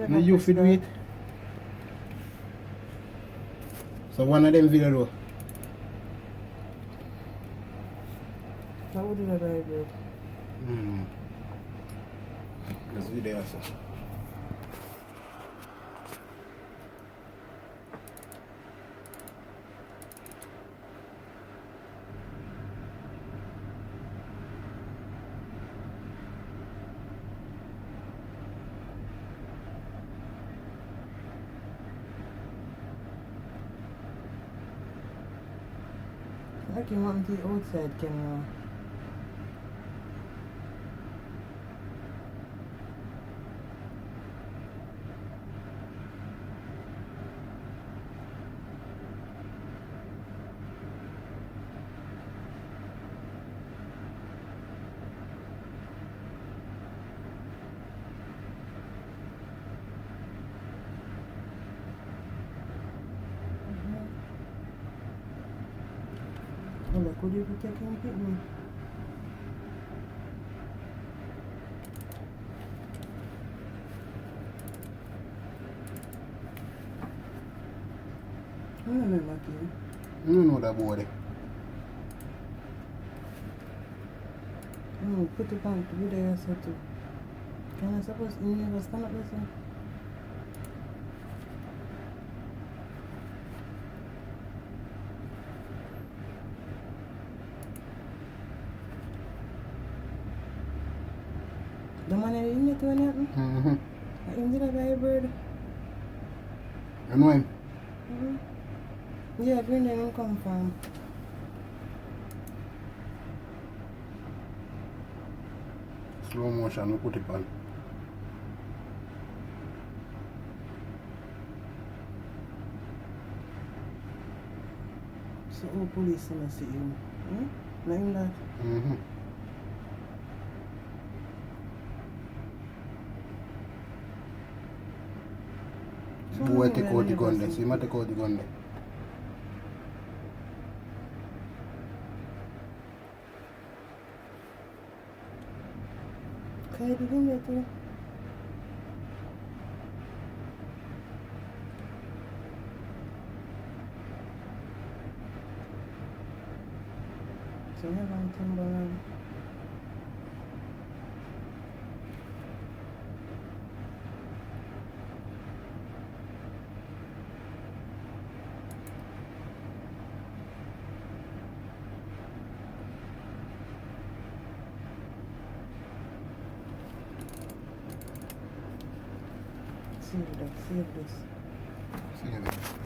No, you fit do it. So one of them video though. How would you vibrate? This video also. Like you want the outside camera. Olha, could que aqui não pegou. Olha mesmo aqui. No that boy. Put it on to video so too. Can I suppose you never stand up listen? The man in it when it happened? I ended up by a bird. You know him? Yeah, green name come from. Slow motion, we put it on. So all police gonna see you. Like that. Boy take out the gun there. See him take out the gun there. Can you do that too? So you have on Timberland. Save this. See you there.